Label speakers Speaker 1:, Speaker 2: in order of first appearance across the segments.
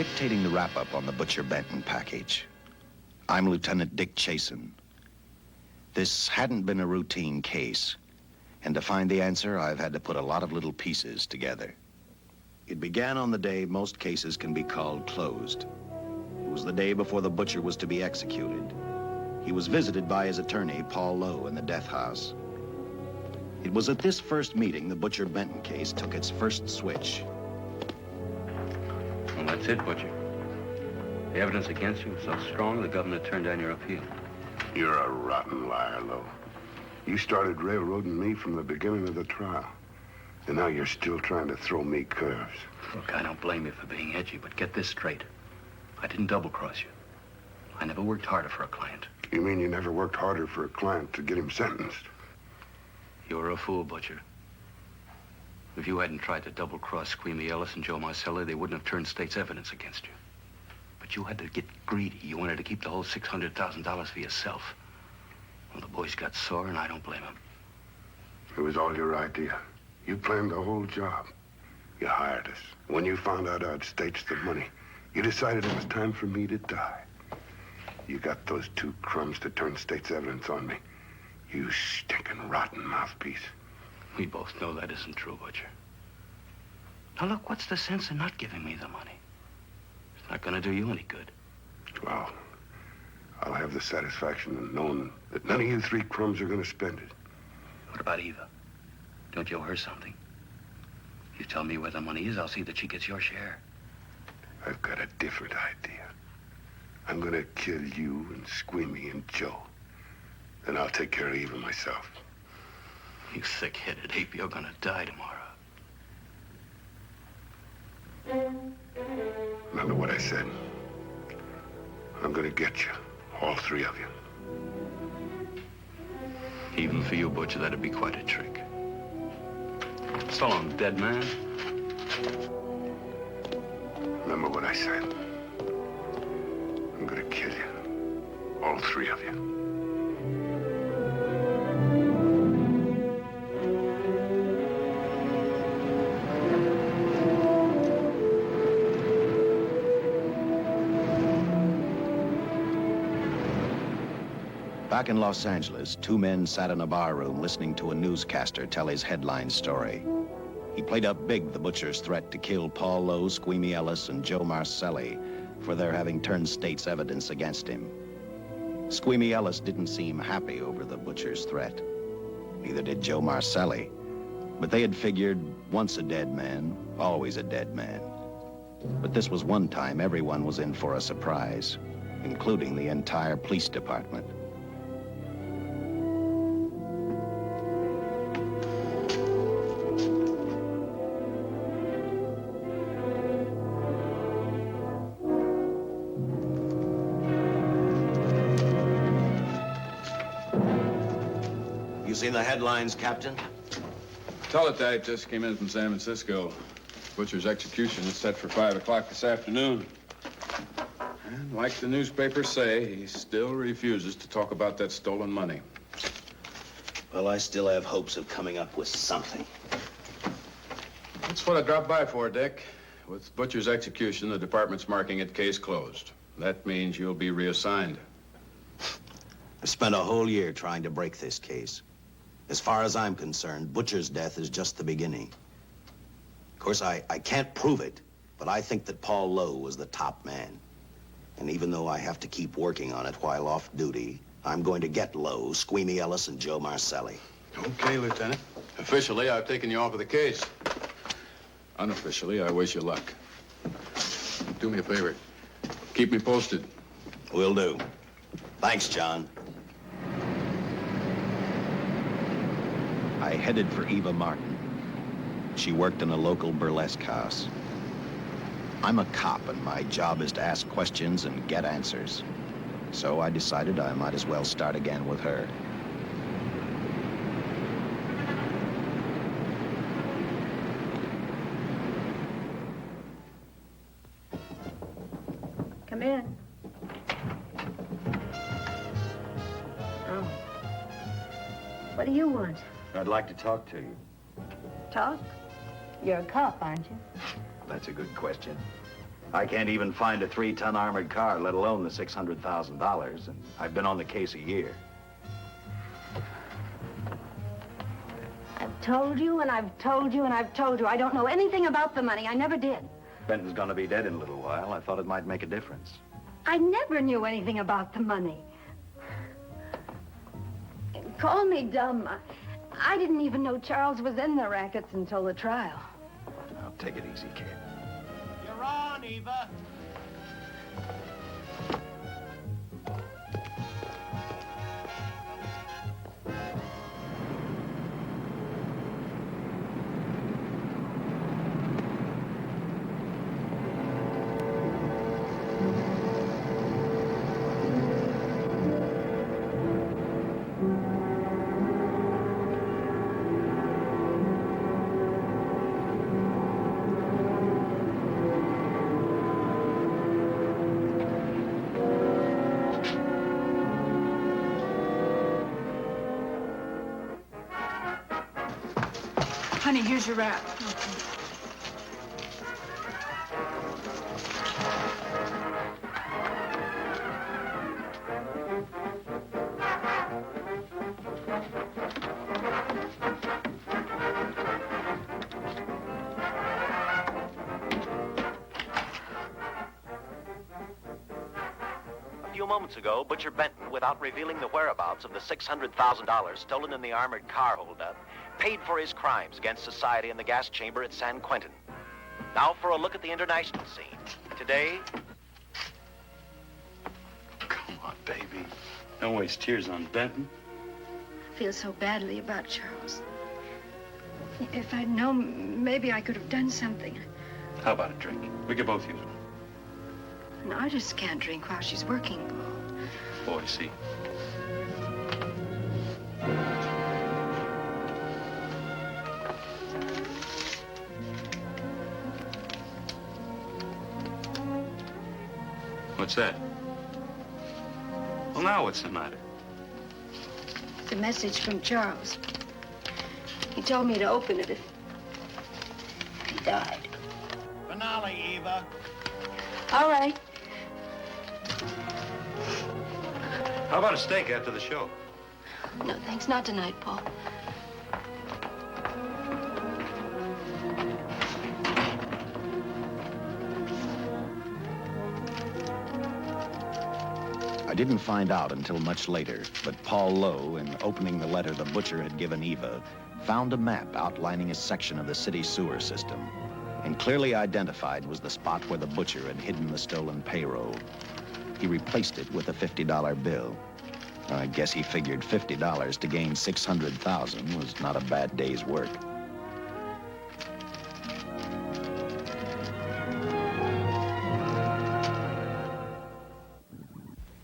Speaker 1: dictating the wrap-up on the Butcher Benton package. I'm Lieutenant Dick Chasen. This hadn't been a routine case, and to find the answer, I've had to put a lot of little pieces together. It began on the day most cases can be called closed. It was the day before the butcher was to be executed. He was visited by his attorney, Paul Lowe, in the death house. It was at this first meeting the Butcher Benton case took its first switch.
Speaker 2: Well, that's it, Butcher. The evidence against you was so strong, the governor turned down your appeal.
Speaker 3: You're a rotten liar, Lowe. You started railroading me from the beginning of the trial. And now you're still trying to throw me curves.
Speaker 2: Look, I don't blame you for being edgy, but get this straight. I didn't double-cross you. I never worked harder for a client.
Speaker 3: You mean you never worked harder for a client to get him sentenced?
Speaker 2: You were a fool, Butcher. If you hadn't tried to double-cross Squeamy Ellis and Joe Marcelli, they wouldn't have turned state's evidence against you. But you had to get greedy. You wanted to keep the whole $600,000 for yourself. Well, the boys got sore, and I don't blame them.
Speaker 3: It was all your idea. You planned the whole job. You hired us. When you found out I'd staged the money, you decided it was time for me to die. You got those two crumbs to turn state's evidence on me. You stinking rotten mouthpiece.
Speaker 2: We both know that isn't true, Butcher. Now, look, what's the sense in not giving me the money? It's not going to do you any good.
Speaker 3: Well, I'll have the satisfaction of knowing that none of you three crumbs are going to spend it.
Speaker 2: What about Eva? Don't you owe her something? You tell me where the money is, I'll see that she gets your share.
Speaker 3: I've got a different idea. I'm going to kill you and Squeamy and Joe. Then I'll take care of Eva myself.
Speaker 2: You thick-headed ape, you're going to die tomorrow.
Speaker 3: Remember what I said. I'm going to get you, all three of you.
Speaker 2: Even for you, Butcher, that'd be quite a trick. So long, dead man.
Speaker 3: Remember what I said. I'm going to kill you, all three of you.
Speaker 1: Back in Los Angeles, two men sat in a bar room listening to a newscaster tell his headline story. He played up big the butcher's threat to kill Paul Lowe, Squeamy Ellis, and Joe Marcelli for their having turned state's evidence against him. Squeamy Ellis didn't seem happy over the butcher's threat. Neither did Joe Marcelli. But they had figured, once a dead man, always a dead man. But this was one time everyone was in for a surprise, including the entire police department.
Speaker 4: You seen the headlines, Captain?
Speaker 5: Teletype just came in from San Francisco. Butcher's execution is set for 5 o'clock this afternoon. And like the newspapers say, he still refuses to talk about that stolen money.
Speaker 4: Well, I still have hopes of coming up with something.
Speaker 5: That's what I dropped by for, Dick. With Butcher's execution, the department's marking it case closed. That means you'll be reassigned.
Speaker 4: I've spent a whole year trying to break this case. As far as I'm concerned, Butcher's death is just the beginning. Of course, I can't prove it, but I think that Paul Lowe was the top man. And even though I have to keep working on it while off duty, I'm going to get Lowe, Squeamy Ellis, and Joe Marcelli.
Speaker 5: Okay, Lieutenant. Officially, I've taken you off of the case. Unofficially, I wish you luck. Do me a favor. Keep me posted.
Speaker 4: Will do. Thanks, John.
Speaker 1: I headed for Eva Martin. She worked in a local burlesque house. I'm a cop, and my job is to ask questions and get answers. So I decided I might as well start again with her.
Speaker 6: Come in. Oh. What do you want?
Speaker 1: I'd like to talk to you.
Speaker 6: Talk? You're a cop, aren't you?
Speaker 1: That's a good question. I can't even find a 3-ton armored car, let alone the $600,000, and I've been on the case a year.
Speaker 6: I've told you, and I've told you, and I've told you. I don't know anything about the money. I never did.
Speaker 1: Benton's gonna be dead in a little while. I thought it might make a difference.
Speaker 6: I never knew anything about the money. Call me dumb. I didn't even know Charles was in the rackets until the trial.
Speaker 1: Now, take it easy, kid.
Speaker 7: You're on, Eva.
Speaker 8: Honey, here's your wrap.
Speaker 9: A few moments ago, Butcher Benton, without revealing the whereabouts of the $600,000 stolen in the armored car holdup, paid for his crimes against society in the gas chamber at San Quentin. Now for a look at the international scene. Today...
Speaker 2: Come on, baby. Don't waste tears on Benton.
Speaker 6: I feel so badly about Charles. If I'd known, maybe I could have done something.
Speaker 2: How about a drink? We could both use one.
Speaker 6: No, I just can't drink while she's working.
Speaker 2: Boy, see. What's that? Well, now what's the matter?
Speaker 6: It's a message from Charles. He told me to open it if he died.
Speaker 7: Finale, Eva.
Speaker 6: All right.
Speaker 2: How about a steak after the show?
Speaker 6: No, thanks. Not tonight, Paul.
Speaker 1: I didn't find out until much later, but Paul Lowe, in opening the letter the butcher had given Eva, found a map outlining a section of the city sewer system. And clearly identified was the spot where the butcher had hidden the stolen payroll. He replaced it with a $50 bill. I guess he figured $50 to gain $600,000 was not a bad day's work.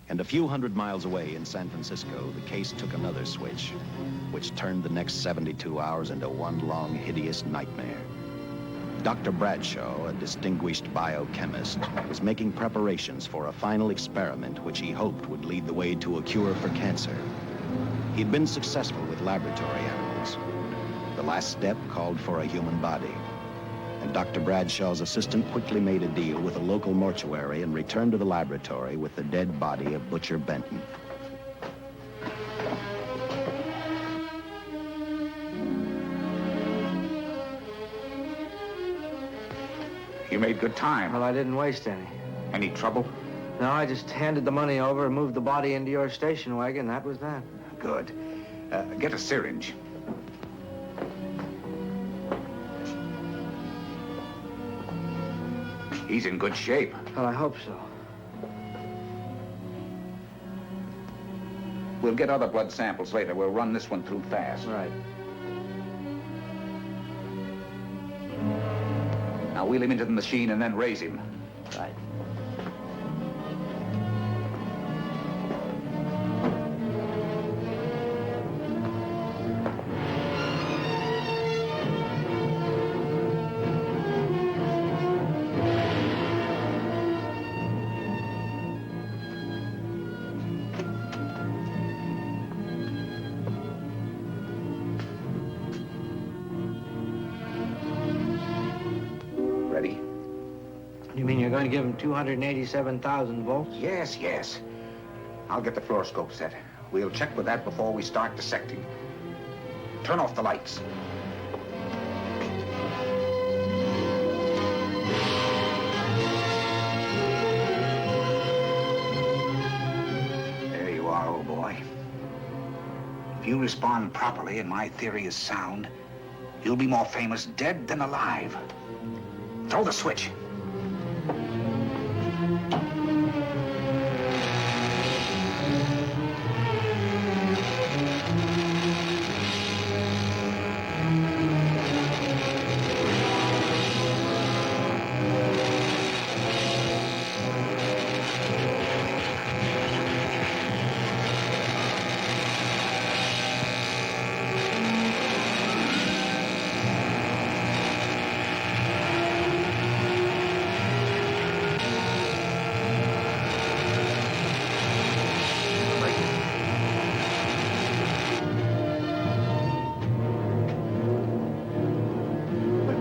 Speaker 1: And a few hundred miles away in San Francisco, the case took another switch, which turned the next 72 hours into one long, hideous nightmare. Dr. Bradshaw, a distinguished biochemist, was making preparations for a final experiment which he hoped would lead the way to a cure for cancer. He'd been successful with laboratory animals. The last step called for a human body. And Dr. Bradshaw's assistant quickly made a deal with a local mortuary and returned to the laboratory with the dead body of Butcher Benton.
Speaker 10: You made good time.
Speaker 11: Well, I didn't waste any.
Speaker 10: Any trouble?
Speaker 11: No, I just handed the money over and moved the body into your station wagon. That was that.
Speaker 10: Good. Get a syringe. He's in good shape.
Speaker 11: Well, I hope so.
Speaker 10: We'll get other blood samples later. We'll run this one through fast.
Speaker 11: Right.
Speaker 10: Now wheel him into the machine and then raise him.
Speaker 11: Right. You mean you're going to give him 287,000 volts?
Speaker 10: Yes, yes. I'll get the fluoroscope set. We'll check with that before we start dissecting. Turn off the lights. There you are, old boy. If you respond properly and my theory is sound, you'll be more famous dead than alive. Throw the switch.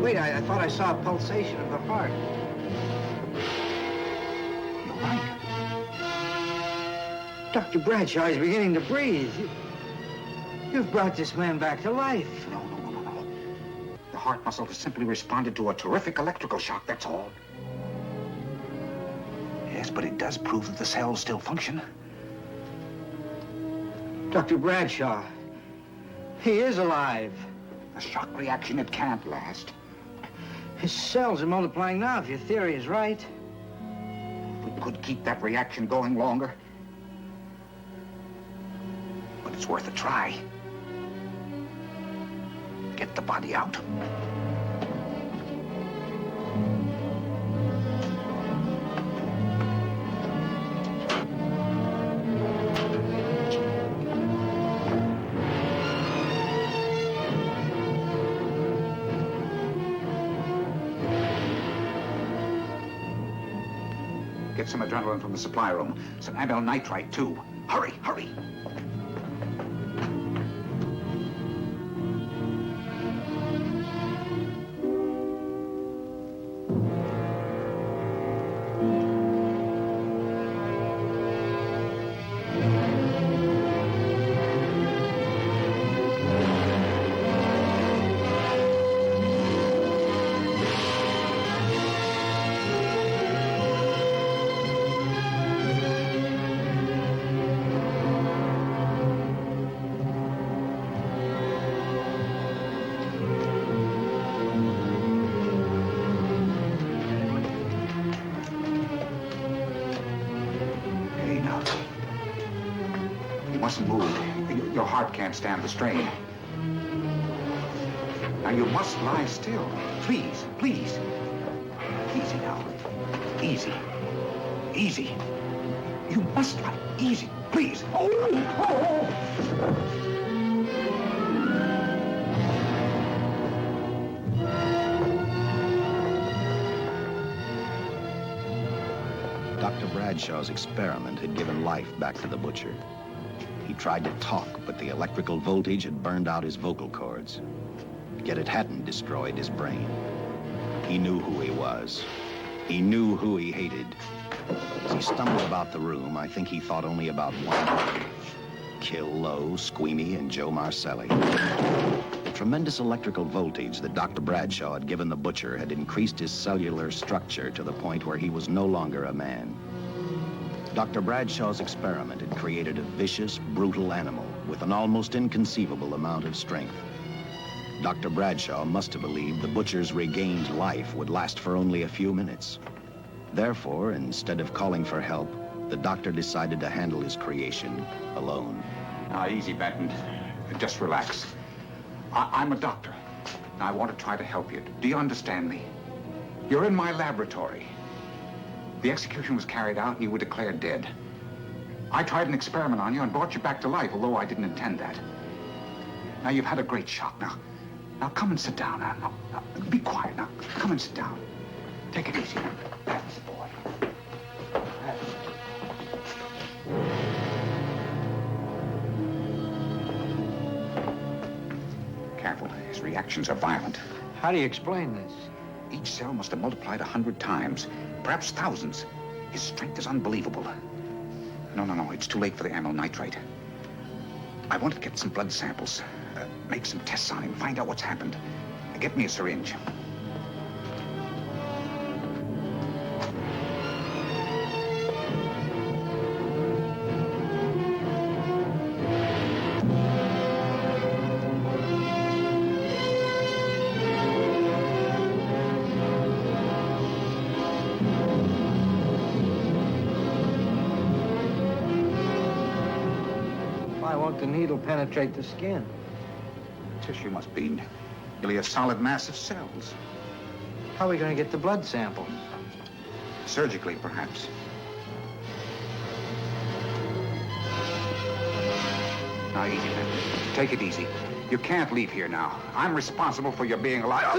Speaker 11: Wait, I thought I saw a pulsation of the heart.
Speaker 10: You're right.
Speaker 11: Dr. Bradshaw is beginning to breathe. You've brought this man back to life.
Speaker 10: No. The heart muscle has simply responded to a terrific electrical shock, that's all. Yes, but it does prove that the cells still function.
Speaker 11: Dr. Bradshaw, he is alive.
Speaker 10: A shock reaction, it can't last.
Speaker 11: His cells are multiplying now, if your theory is right.
Speaker 10: We could keep that reaction going longer. But it's worth a try. Get the body out. Get some adrenaline from the supply room. Some amyl nitrite, too. Hurry, hurry. Mustn't move. Your heart can't stand the strain. Now, you must lie still. Please, please. Easy now. Easy. Easy. You must lie. Easy, please. Oh.
Speaker 1: Dr. Bradshaw's experiment had given life back to the butcher. He tried to talk, but the electrical voltage had burned out his vocal cords. Yet it hadn't destroyed his brain. He knew who he was. He knew who he hated. As he stumbled about the room, I think he thought only about one. Kill Lowe, Squeamy, and Joe Marcelli. The tremendous electrical voltage that Dr. Bradshaw had given the butcher had increased his cellular structure to the point where he was no longer a man. Dr. Bradshaw's experiment had created a vicious, brutal animal with an almost inconceivable amount of strength. Dr. Bradshaw must have believed the butcher's regained life would last for only a few minutes. Therefore, instead of calling for help, the doctor decided to handle his creation alone.
Speaker 10: Now, easy, Benton. Just relax. I'm a doctor. I want to try to help you. Do you understand me? You're in my laboratory. The execution was carried out and you were declared dead. I tried an experiment on you and brought you back to life, although I didn't intend that. Now, you've had a great shock. Now come and sit down. Now, be quiet. Now, come and sit down. Take it easy. That's the boy. Careful. His reactions are violent.
Speaker 11: How do you explain this?
Speaker 10: Each cell must have multiplied 100 times, perhaps thousands. His strength is unbelievable. No, it's too late for the amyl nitrite. I want to get some blood samples, make some tests on him, find out what's happened. Get me a syringe.
Speaker 11: Why won't the needle penetrate the skin?
Speaker 10: The tissue must be nearly a solid mass of cells.
Speaker 11: How are we going to get the blood sample?
Speaker 10: Surgically, perhaps. Now, easy, man. Take it easy. You can't leave here now. I'm responsible for your being alive.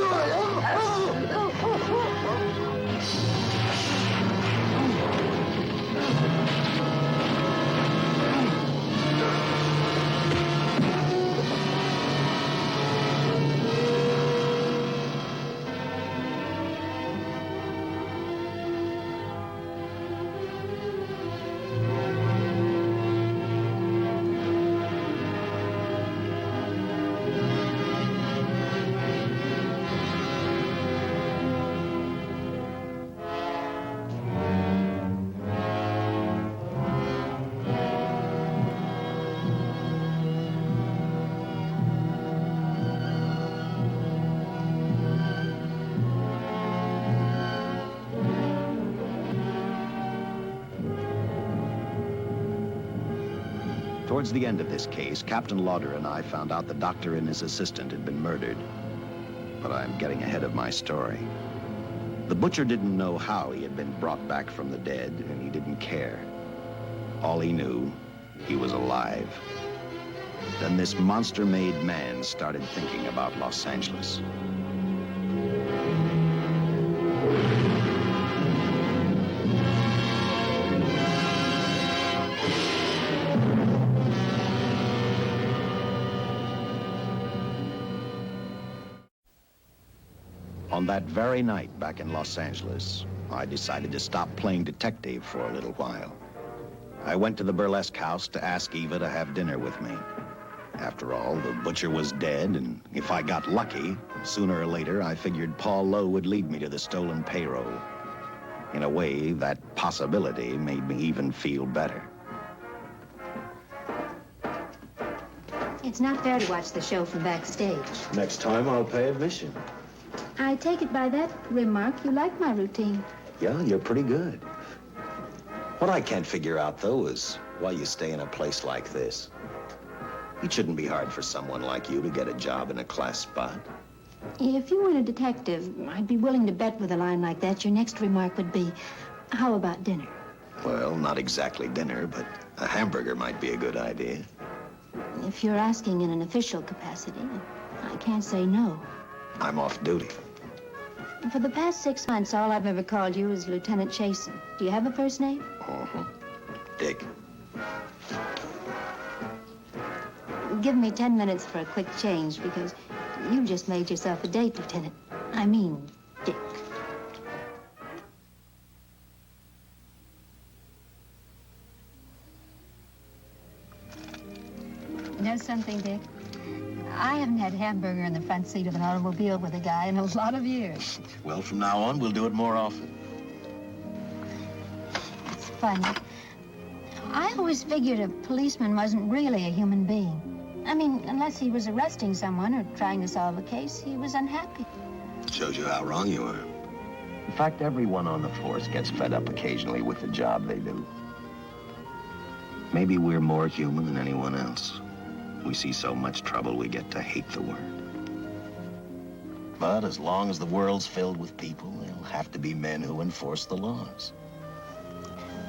Speaker 1: Towards the end of this case, Captain Lauder and I found out the doctor and his assistant had been murdered. But I'm getting ahead of my story. The butcher didn't know how he had been brought back from the dead, and he didn't care. All he knew, he was alive. Then this monster-made man started thinking about Los Angeles. On that very night back in Los Angeles, I decided to stop playing detective for a little while. I went to the burlesque house to ask Eva to have dinner with me. After all, the butcher was dead, and if I got lucky, sooner or later, I figured Paul Lowe would lead me to the stolen payroll. In a way, that possibility made me even feel better.
Speaker 6: It's not fair to watch the show from backstage.
Speaker 4: Next time, I'll pay admission.
Speaker 6: I take it by that remark you like my routine.
Speaker 4: Yeah, you're pretty good. What I can't figure out, though, is why you stay in a place like this. It shouldn't be hard for someone like you to get a job in a class spot.
Speaker 6: If you weren't a detective, I'd be willing to bet with a line like that your next remark would be, how about dinner?
Speaker 4: Well, not exactly dinner, but a hamburger might be a good idea.
Speaker 6: If you're asking in an official capacity, I can't say no.
Speaker 4: I'm off duty.
Speaker 6: For the past 6 months, all I've ever called you is Lieutenant Chasen. Do you have a first name?
Speaker 4: Dick.
Speaker 6: Give me 10 minutes for a quick change, because you just made yourself a date, Lieutenant. I mean, Dick. You know something, Dick? I haven't had hamburger in the front seat of an automobile with a guy in a lot of years.
Speaker 4: Well, from now on, we'll do it more often.
Speaker 6: It's funny. I always figured a policeman wasn't really a human being. I mean, unless he was arresting someone or trying to solve a case, he was unhappy.
Speaker 4: Shows you how wrong you are.
Speaker 1: In fact, everyone on the force gets fed up occasionally with the job they do. Maybe we're more human than anyone else. We see so much trouble, we get to hate the word. But as long as the world's filled with people, there'll have to be men who enforce the laws.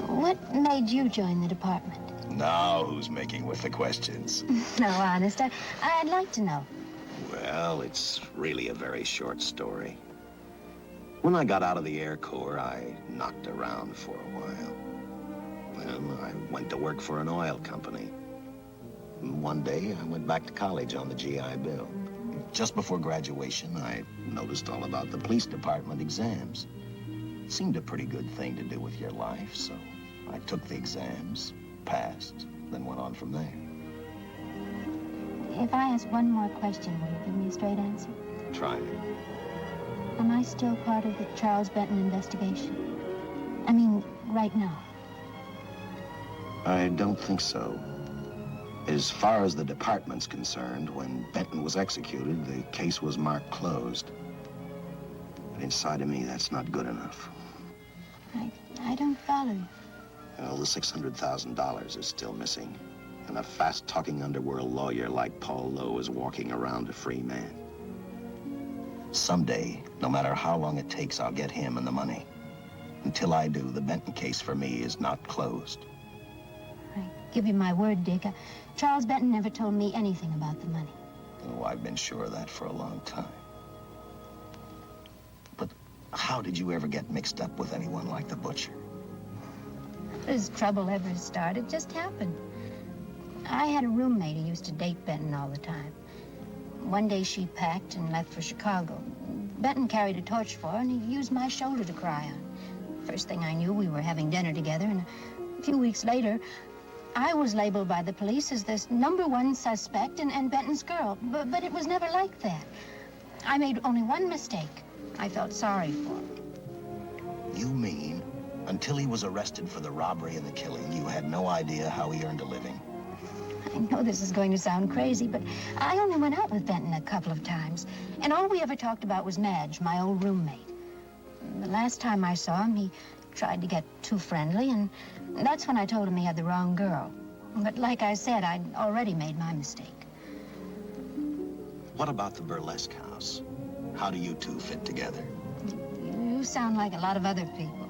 Speaker 6: What made you join the department?
Speaker 1: Now who's making with the questions?
Speaker 6: No, honest, I'd like to know.
Speaker 1: Well, it's really a very short story. When I got out of the Air Corps, I knocked around for a while. Well, I went to work for an oil company. One day, I went back to college on the GI Bill.
Speaker 4: Just before graduation, I noticed all about the police department exams. Seemed a pretty good thing to do with your life, so I took the exams, passed, then went on from there.
Speaker 6: If I ask one more question, will you give me a straight answer?
Speaker 4: Try me.
Speaker 6: Am I still part of the Charles Benton investigation? I mean, right now.
Speaker 4: I don't think so. As far as the department's concerned, when Benton was executed, the case was marked closed. But inside of me, that's not good enough.
Speaker 6: I don't follow you.
Speaker 4: Well, the $600,000 is still missing. And a fast-talking underworld lawyer like Paul Lowe is walking around a free man. Someday, no matter how long it takes, I'll get him and the money. Until I do, the Benton case for me is not closed.
Speaker 6: I give you my word, Dick. Charles Benton never told me anything about the money.
Speaker 4: Oh, I've been sure of that for a long time. But how did you ever get mixed up with anyone like the butcher?
Speaker 6: As trouble ever started, it just happened. I had a roommate who used to date Benton all the time. One day she packed and left for Chicago. Benton carried a torch for her, and he used my shoulder to cry on. First thing I knew, we were having dinner together, and a few weeks later, I was labeled by the police as this #1 suspect and Benton's girl. But it was never like that. I made only one mistake. I felt sorry for him.
Speaker 4: You mean, until he was arrested for the robbery and the killing, you had no idea how he earned a living?
Speaker 6: I know this is going to sound crazy, but I only went out with Benton a couple of times. And all we ever talked about was Madge, my old roommate. The last time I saw him, he tried to get too friendly, and that's when I told him he had the wrong girl. But like I said, I'd already made my mistake.
Speaker 4: What about the burlesque house? How do you two fit together?
Speaker 6: You sound like a lot of other people.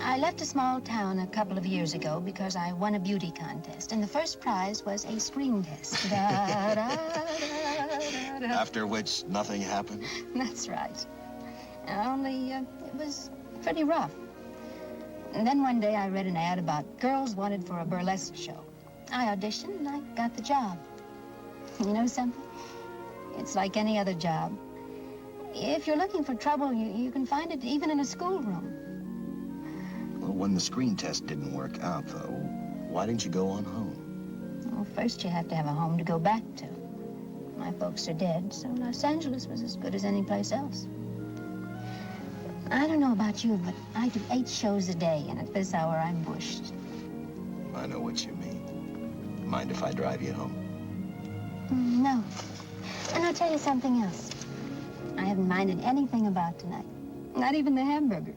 Speaker 6: I left a small town a couple of years ago because I won a beauty contest, and the first prize was a screen test. Da, da, da, da, da.
Speaker 4: After which, nothing happened?
Speaker 6: That's right. Only, it was pretty rough. And then one day I read an ad about girls wanted for a burlesque show. I auditioned and I got the job. You know something? It's like any other job. If you're looking for trouble, you can find it even in a schoolroom.
Speaker 4: Well, when the screen test didn't work out, though, why didn't you go on home?
Speaker 6: Well, first you have to have a home to go back to. My folks are dead, so Los Angeles was as good as any place else. I don't know about you, but I do 8 shows a day, and at this hour I'm bushed.
Speaker 4: I know what you mean. Mind if I drive you home?
Speaker 6: No. And I'll tell you something else. I haven't minded anything about tonight. Not even the hamburger.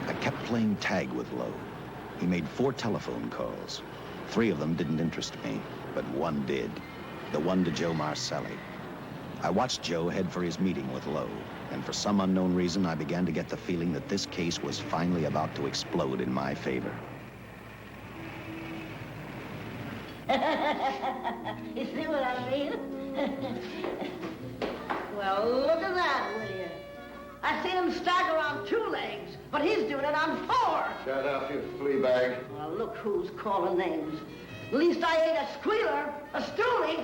Speaker 1: I kept playing tag with Lowe. He made 4 telephone calls. 3 of them didn't interest me, but one did. The one to Joe Marcelli. I watched Joe head for his meeting with Lowe, and for some unknown reason, I began to get the feeling that this case was finally about to explode in my favor.
Speaker 8: You see what I mean? Well, look at that, will you? I seen him stagger on 2 legs, but he's doing it on 4.
Speaker 3: Shut up, you flea bag.
Speaker 8: Well, look who's calling names. At least I ain't a squealer, a stoolie.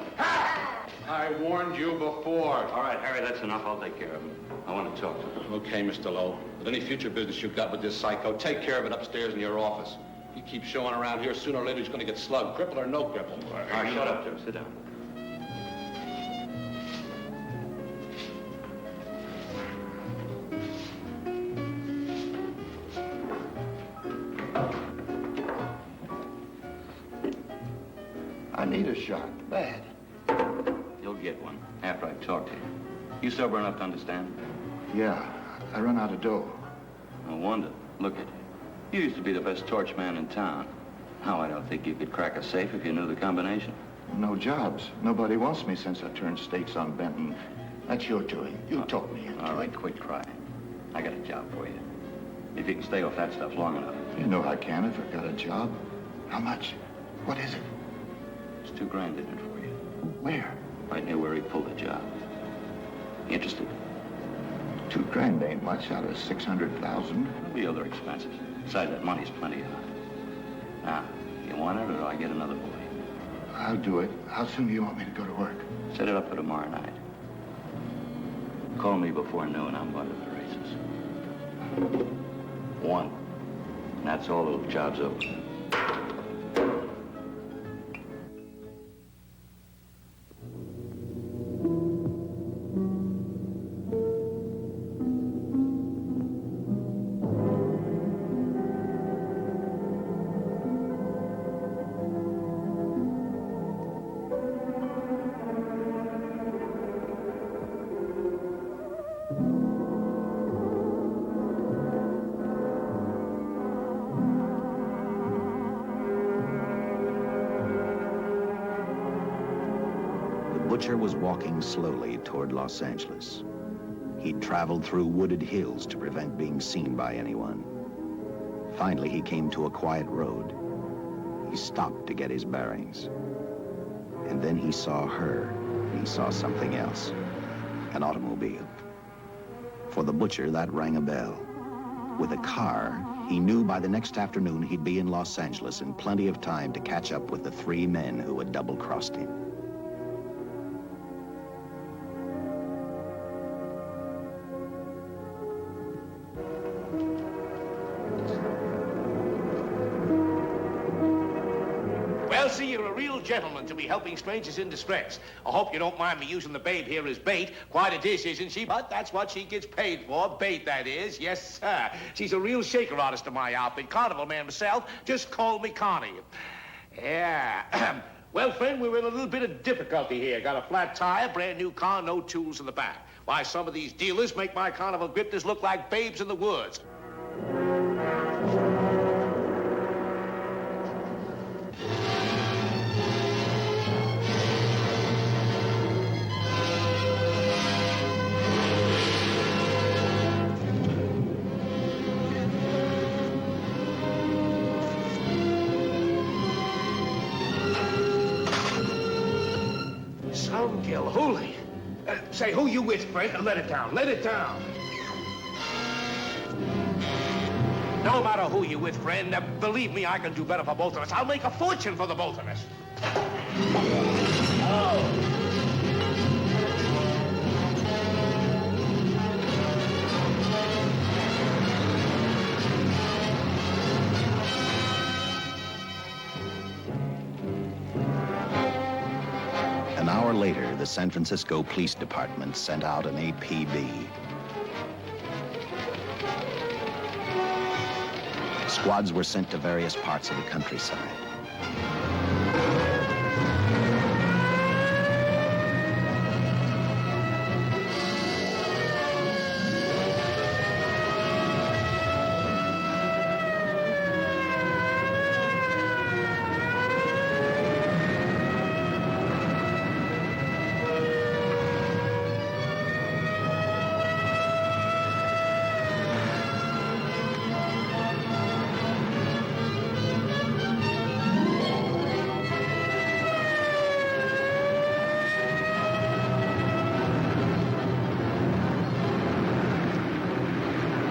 Speaker 5: I warned you before.
Speaker 2: All right, Harry, that's enough. I'll take care of him. I want to talk to him.
Speaker 12: Okay, Mr. Lowe. But any future business you've got with this psycho, take care of it upstairs in your office. If he keeps showing around here, sooner or later he's going to get slugged, cripple or no cripple.
Speaker 2: All right, shut up, Jim. Sit down.
Speaker 3: I need a shot, bad.
Speaker 2: You'll get one after I talk to you. You sober enough to understand?
Speaker 3: Yeah, I run out of dough.
Speaker 2: No wonder. Look at you. You used to be the best torch man in town. Now I don't think you could crack a safe if you knew the combination.
Speaker 3: No jobs. Nobody wants me since I turned stakes on Benton. That's your doing. You talked me into it.
Speaker 2: All right, quit crying. I got a job for you. If you can stay off that stuff long enough.
Speaker 3: You know I can if I got a job. How much? What is it?
Speaker 2: There's $2 grand in it for you.
Speaker 3: Where?
Speaker 2: Right near where he pulled the job. Interested?
Speaker 3: $2 grand ain't much out of 600,000.
Speaker 2: There'll be other expenses. Besides, that money's plenty of it. Now, you want it, or do I get another boy?
Speaker 3: I'll do it. How soon do you want me to go to work?
Speaker 2: Set it up for tomorrow night. Call me before noon. I'm going to the races. 1. And that's all. The job's over.
Speaker 1: The butcher was walking slowly toward Los Angeles. He'd traveled through wooded hills to prevent being seen by anyone. Finally, he came to a quiet road. He stopped to get his bearings. And then he saw her. He saw something else. An automobile. For the butcher, that rang a bell. With a car, he knew by the next afternoon he'd be in Los Angeles in plenty of time to catch up with the 3 men who had double-crossed him.
Speaker 7: Well, see, you're a real gentleman to be helping strangers in distress. I hope you don't mind me using the babe here as bait. Quite a dish, isn't she? But that's what she gets paid for. Bait, that is. Yes, sir. She's a real shaker artist of my outfit. Carnival man myself. Just call me Connie. Yeah. Well, friend, we're in a little bit of difficulty here. Got a flat tire, brand new car, no tools in the back. Why, some of these dealers make my carnival grifters look like babes in the woods. Holy. Say, who you with, friend? Let it down. Let it down. No matter who you with, friend, believe me, I can do better for both of us. I'll make a fortune for the both of us. Oh.
Speaker 1: An hour later, the San Francisco Police Department sent out an APB. Squads were sent to various parts of the countryside.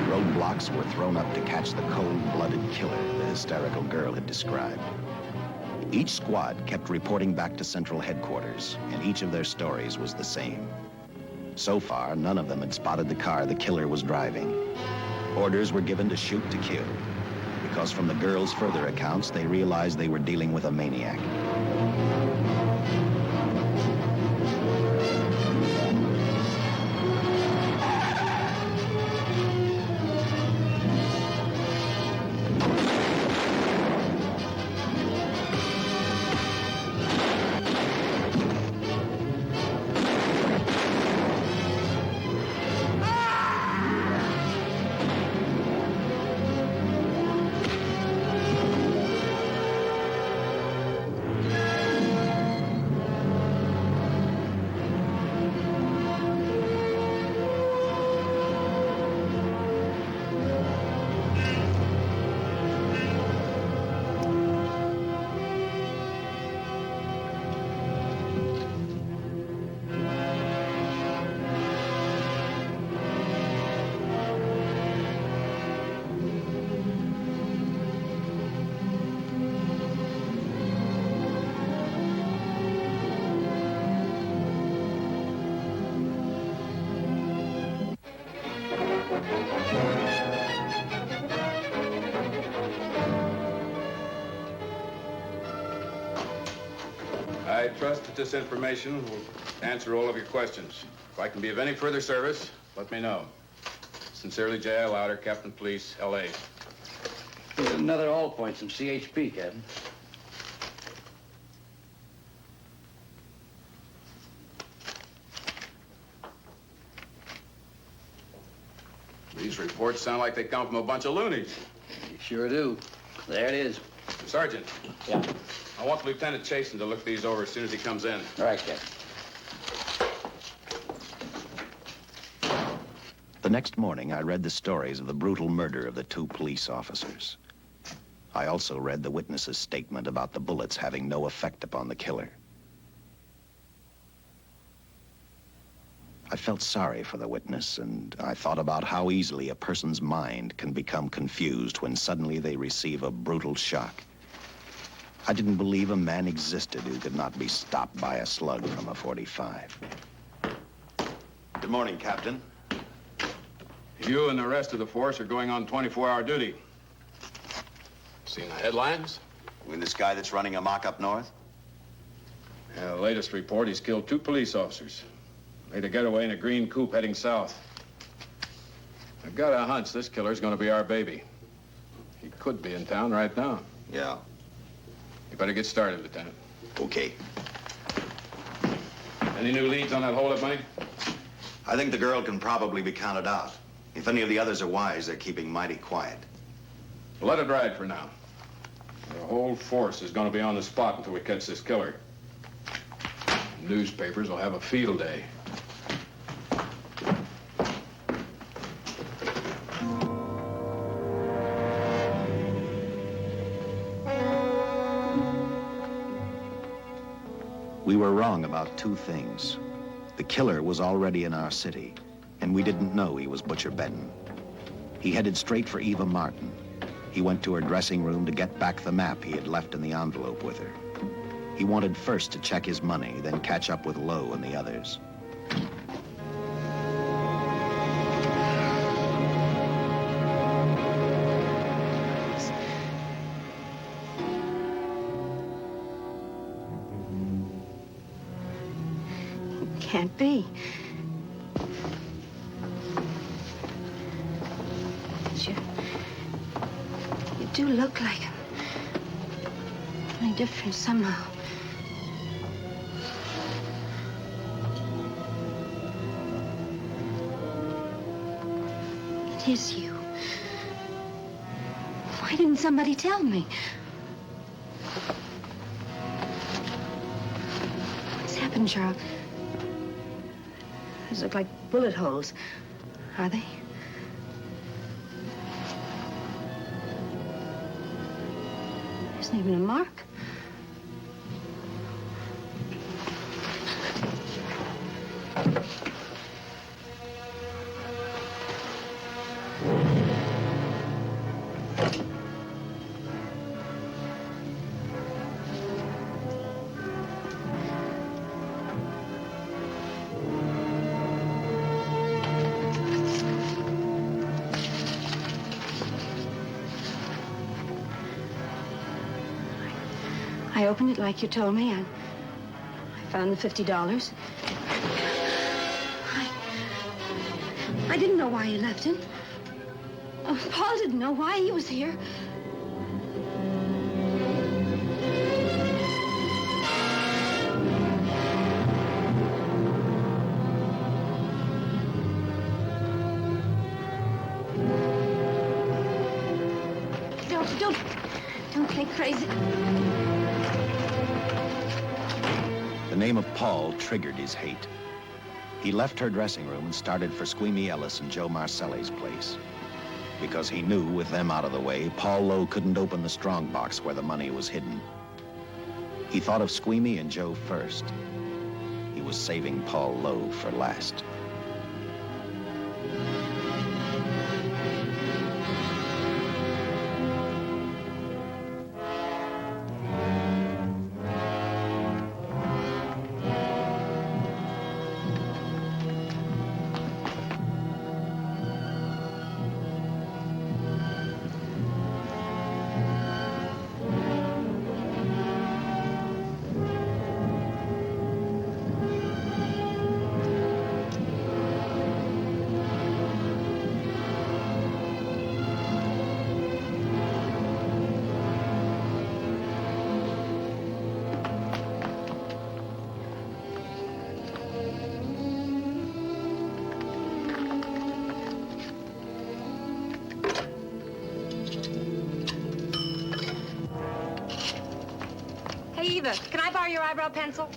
Speaker 1: Roadblocks were thrown up to catch the cold-blooded killer the hysterical girl had described. Each squad kept reporting back to central headquarters, and each of their stories was the same. So far, none of them had spotted the car the killer was driving. Orders were given to shoot to kill, because from the girls' further accounts, they realized they were dealing with a maniac.
Speaker 5: I trust that this information will answer all of your questions. If I can be of any further service, let me know. Sincerely, J.I. Louder, Captain Police, L.A.
Speaker 7: Here's another all points from CHP, Captain.
Speaker 5: These reports sound like they come from a bunch of loonies.
Speaker 7: You sure do. There it is.
Speaker 5: Sergeant.
Speaker 7: Yeah.
Speaker 5: I want Lieutenant Chasen to look these over as soon as he comes in.
Speaker 7: All right, Captain.
Speaker 1: The next morning, I read the stories of the brutal murder of the 2 police officers. I also read the witness's statement about the bullets having no effect upon the killer. I felt sorry for the witness, and I thought about how easily a person's mind can become confused when suddenly they receive a brutal shock. I didn't believe a man existed who could not be stopped by a slug from a .45.
Speaker 4: Good morning, Captain.
Speaker 5: You and the rest of the force are going on 24-hour duty. Seen the headlines?
Speaker 4: You mean this guy that's running amok up north?
Speaker 5: Yeah, the latest report, he's killed 2 police officers. Made a getaway in a green coupe heading south. I've got a hunch this killer's gonna be our baby. He could be in town right now.
Speaker 4: Yeah.
Speaker 5: You better get started, Lieutenant.
Speaker 4: Okay.
Speaker 5: Any new leads on that holdup money?
Speaker 4: I think the girl can probably be counted out. If any of the others are wise, they're keeping mighty quiet.
Speaker 5: Let it ride for now. The whole force is gonna be on the spot until we catch this killer. Newspapers will have a field day.
Speaker 1: We were wrong about 2 things. The killer was already in our city, and we didn't know he was Butcher Benton. He headed straight for Eva Martin. He went to her dressing room to get back the map he had left in the envelope with her. He wanted first to check his money, then catch up with Lowe and the others.
Speaker 6: Can't be. But you do look like him. Only different somehow. It is you. Why didn't somebody tell me? What's happened, Charles? These look like bullet holes. Are they? There isn't even a mark. I opened it like you told me, and I found the $50. I didn't know why you left him. Oh, Paul didn't know why he was here. Don't think crazy.
Speaker 1: The name of Paul triggered his hate. He left her dressing room and started for Squeamy Ellis and Joe Marcelli's place. Because he knew, with them out of the way, Paul Lowe couldn't open the strong box where the money was hidden. He thought of Squeamy and Joe first. He was saving Paul Lowe for last.
Speaker 13: Eva, can I borrow your eyebrow pencil?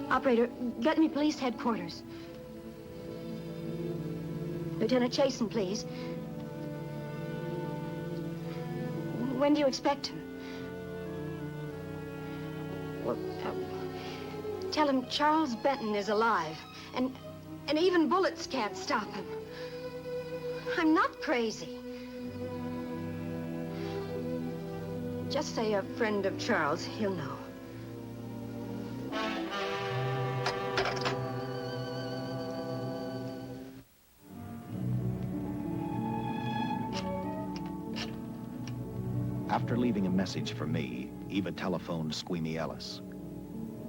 Speaker 6: Operator, get me police headquarters. Lieutenant Chasen, please. When do you expect him? Well, tell him Charles Benton is alive, and even bullets can't stop him. I'm not crazy. Just say a friend of Charles. He'll know.
Speaker 1: After leaving a message for me, Eva telephoned Squeamy Ellis.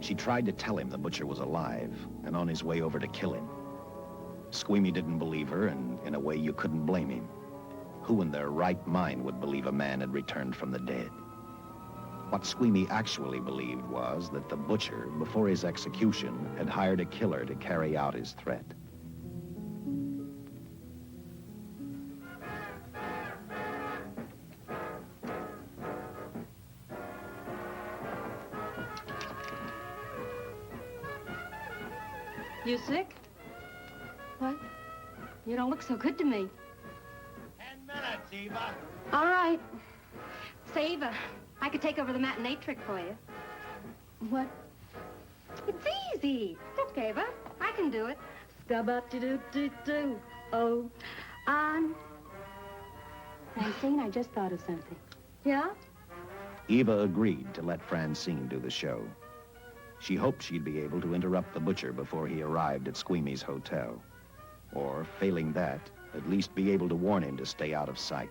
Speaker 1: She tried to tell him the butcher was alive and on his way over to kill him. Squeamy didn't believe her, and in a way you couldn't blame him. Who in their right mind would believe a man had returned from the dead? What Squeamy actually believed was that the butcher, before his execution, had hired a killer to carry out his threat.
Speaker 13: You sick? What? You don't look so good to me.
Speaker 7: 10 minutes, Eva.
Speaker 13: All right. Say, Eva, I could take over the matinee trick for you. What? It's easy. Look, Eva, I can do it. Scabba-doo-doo-doo. Oh, Francine, I just thought of something. Yeah?
Speaker 1: Eva agreed to let Francine do the show. She hoped she'd be able to interrupt the butcher before he arrived at Squeamy's hotel. Or, failing that, at least be able to warn him to stay out of sight.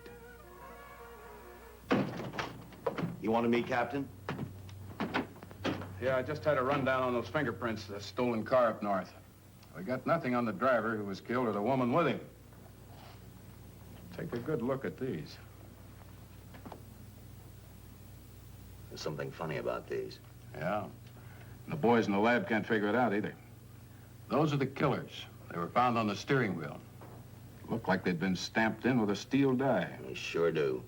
Speaker 4: You wanted me, Captain?
Speaker 5: Yeah, I just had a rundown on those fingerprints of the stolen car up north. We got nothing on the driver who was killed or the woman with him. Take a good look at these.
Speaker 4: There's something funny about these.
Speaker 5: Yeah. And the boys in the lab can't figure it out either. Those are the killers. They were found on the steering wheel. Looked like they'd been stamped in with a steel die.
Speaker 4: They sure do.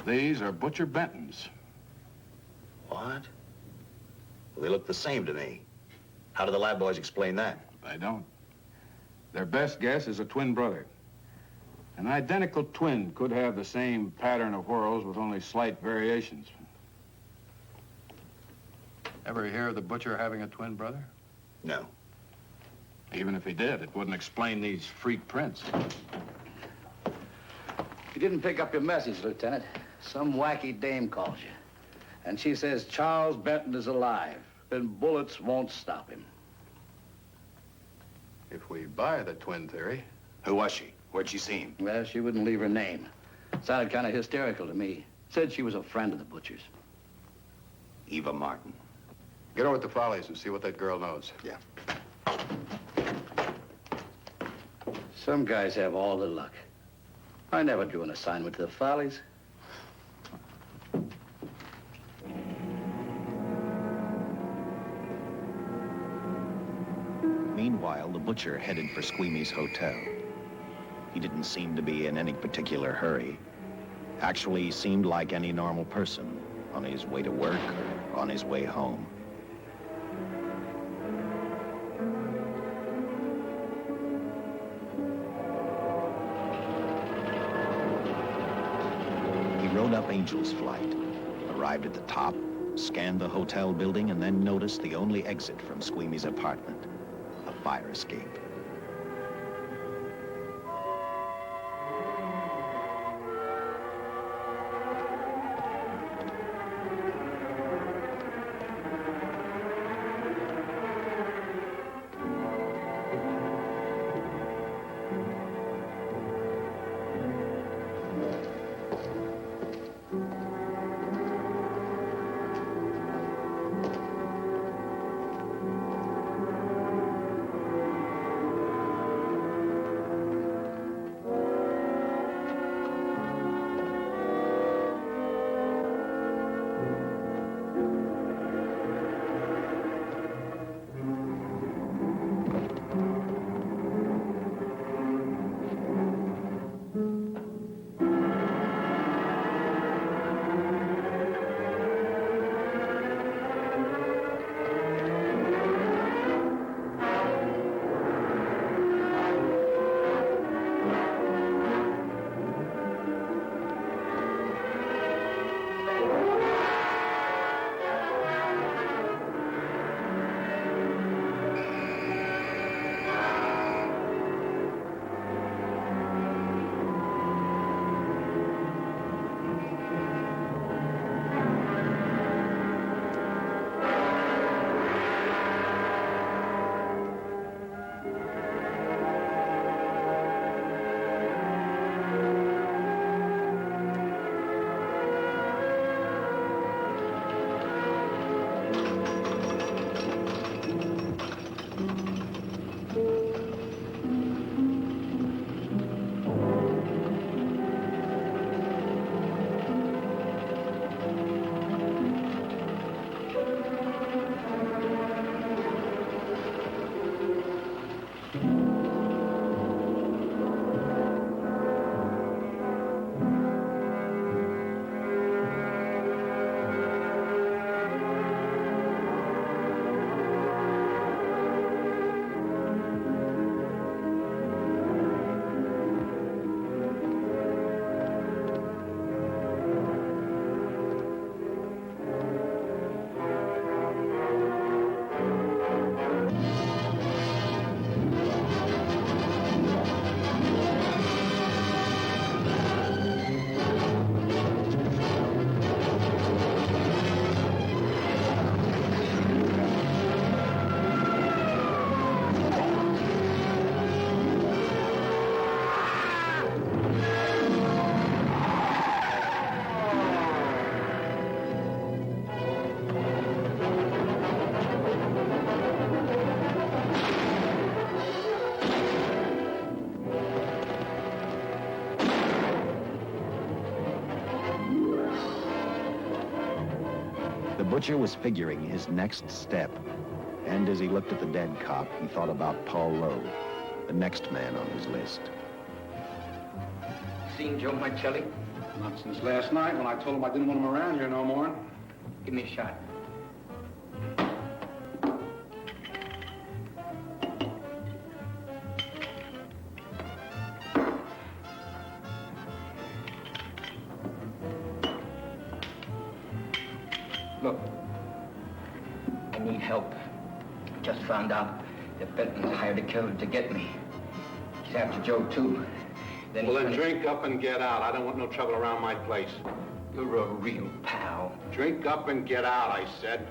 Speaker 5: These are Butcher Benton's.
Speaker 4: What? Well, they look the same to me. How do the lab boys explain that?
Speaker 5: They don't. Their best guess is a twin brother. An identical twin could have the same pattern of whorls with only slight variations. Ever hear of the butcher having a twin brother?
Speaker 4: No.
Speaker 5: Even if he did, it wouldn't explain these freak prints.
Speaker 12: You didn't pick up your message, Lieutenant. Some wacky dame calls you. And she says Charles Benton is alive, and bullets won't stop him.
Speaker 5: If we buy the twin theory...
Speaker 4: Who was she? Where'd she see him?
Speaker 12: Well, she wouldn't leave her name. Sounded kind of hysterical to me. Said she was a friend of the butcher's.
Speaker 4: Eva Martin.
Speaker 5: Get over at the Follies and see what that girl knows.
Speaker 4: Yeah.
Speaker 12: Some guys have all the luck. I never drew an assignment to the Follies.
Speaker 1: Meanwhile, the butcher headed for Squeamy's hotel. He didn't seem to be in any particular hurry. Actually, he seemed like any normal person, on his way to work or on his way home. He rode up Angel's Flight, arrived at the top, scanned the hotel building, and then noticed the only exit from Squeamy's apartment, a fire escape. Butcher was figuring his next step. And as he looked at the dead cop, he thought about Paul Lowe, the next man on his list.
Speaker 12: Seen Joe Marcelli?
Speaker 14: Not since last night when I told him I didn't want him around here no more.
Speaker 12: Give me a shot. Look, I need help. Just found out that Benton's hired a killer to get me. He's after Joe, too.
Speaker 14: Then drink up and get out. I don't want no trouble around my place.
Speaker 12: You're a real pal.
Speaker 14: Drink up and get out, I said.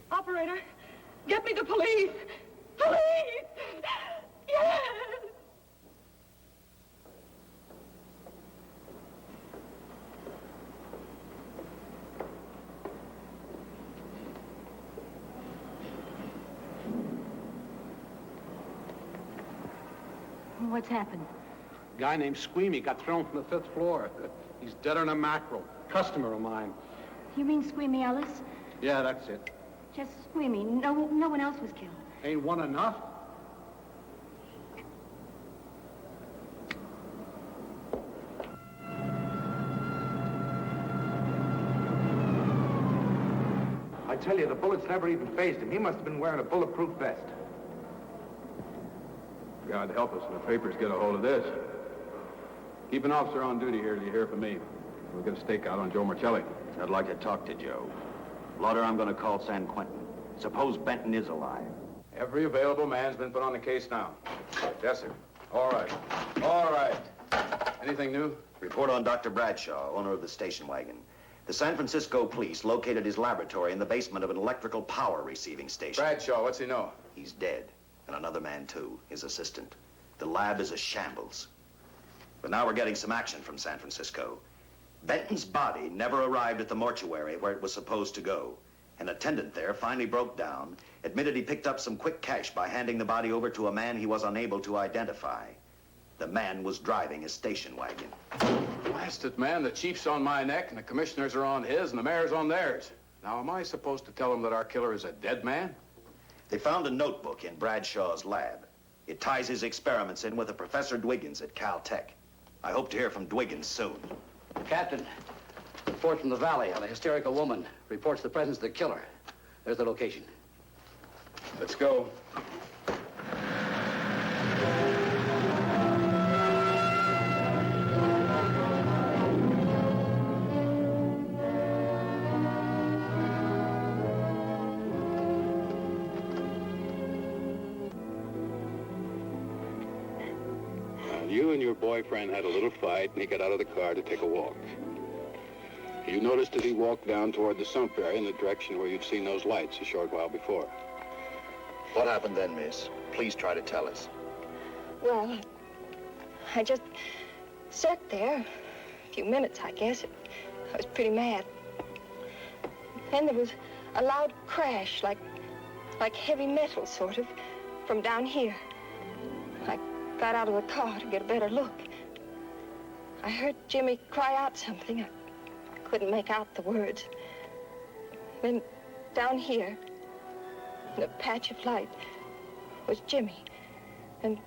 Speaker 13: Operator, get me the police! Police! Yes! What's happened?
Speaker 14: A guy named Squeamy got thrown from the 5th floor. He's dead on a mackerel. Customer of mine.
Speaker 13: You mean Squeamy Ellis?
Speaker 14: Yeah, that's it.
Speaker 13: Just Squeamy. No one else was killed.
Speaker 14: Ain't one enough?
Speaker 15: I tell you, the bullets never even phased him. He must have been wearing a bulletproof vest.
Speaker 5: God help us when the papers get a hold of this. Keep an officer on duty here till you hear from me. We'll get a stakeout on Joe Marcelli.
Speaker 4: I'd like to talk to Joe. Lauder, I'm going to call San Quentin. Suppose Benton is alive.
Speaker 5: Every available man's been put on the case now. Yes, sir. All right. All right. Anything new?
Speaker 4: Report on Dr. Bradshaw, owner of the station wagon. The San Francisco police located his laboratory in the basement of an electrical power receiving station.
Speaker 5: Bradshaw, what's he know?
Speaker 4: He's dead. And another man, too, his assistant. The lab is a shambles. But now we're getting some action from San Francisco. Benton's body never arrived at the mortuary where it was supposed to go. An attendant there finally broke down, admitted he picked up some quick cash by handing the body over to a man he was unable to identify. The man was driving a station wagon.
Speaker 5: Blast it, man. The chief's on my neck, and the commissioners are on his, and the mayor's on theirs. Now, am I supposed to tell them that our killer is a dead man?
Speaker 4: They found a notebook in Bradshaw's lab. It ties his experiments in with a Professor Dwiggins at Caltech. I hope to hear from Dwiggins soon.
Speaker 12: Captain, report from the valley on a hysterical woman. Reports the presence of the killer. There's the location.
Speaker 5: Let's go.
Speaker 2: You and your boyfriend had a little fight, and he got out of the car to take a walk. You noticed that he walked down toward the sump area in the direction where you'd seen those lights a short while before.
Speaker 4: What happened then, miss? Please try to tell us.
Speaker 16: Well, I just sat there a few minutes, I guess. I was pretty mad. Then there was a loud crash, like heavy metal, sort of, from down here. I got out of the car to get a better look. I heard Jimmy cry out something. I couldn't make out the words. Then down here, in a patch of light, was Jimmy. And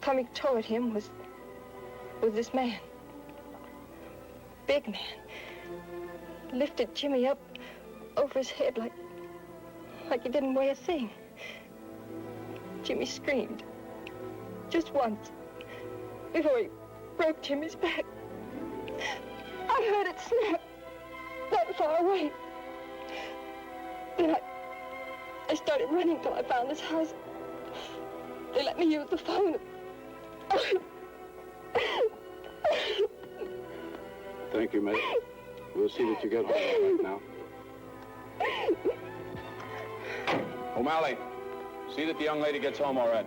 Speaker 16: coming toward him was this man. Big man. Lifted Jimmy up over his head like he didn't weigh a thing. Jimmy screamed. Just once, before he broke Jimmy's back. I heard it snap, that far away. Then I started running till I found this house. They let me use the phone.
Speaker 2: Thank you, mate. We'll see that you get home right now.
Speaker 5: O'Malley, see that the young lady gets home all right.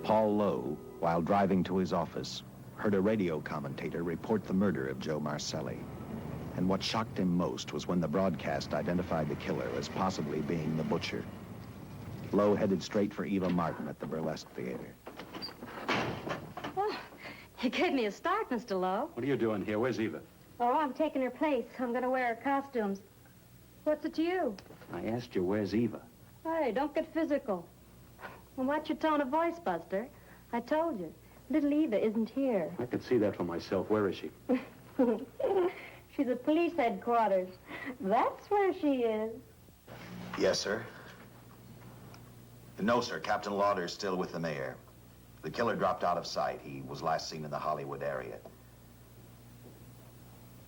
Speaker 1: Paul Lowe, while driving to his office, heard a radio commentator report the murder of Joe Marcelli. And what shocked him most was when the broadcast identified the killer as possibly being the butcher. Lowe headed straight for Eva Martin at the Burlesque Theater.
Speaker 13: Oh, you gave me a start, Mr. Lowe.
Speaker 2: What are you doing here? Where's Eva?
Speaker 13: Oh, I'm taking her place. I'm going to wear her costumes. What's it to you?
Speaker 2: I asked you, where's Eva?
Speaker 13: Hey, don't get physical. Well, watch your tone of voice, Buster. I told you. Little Eva isn't here.
Speaker 2: I could see that for myself. Where is she?
Speaker 13: She's at police headquarters. That's where she is.
Speaker 4: Yes, sir. No, sir. Captain Lauder's still with the mayor. The killer dropped out of sight. He was last seen in the Hollywood area.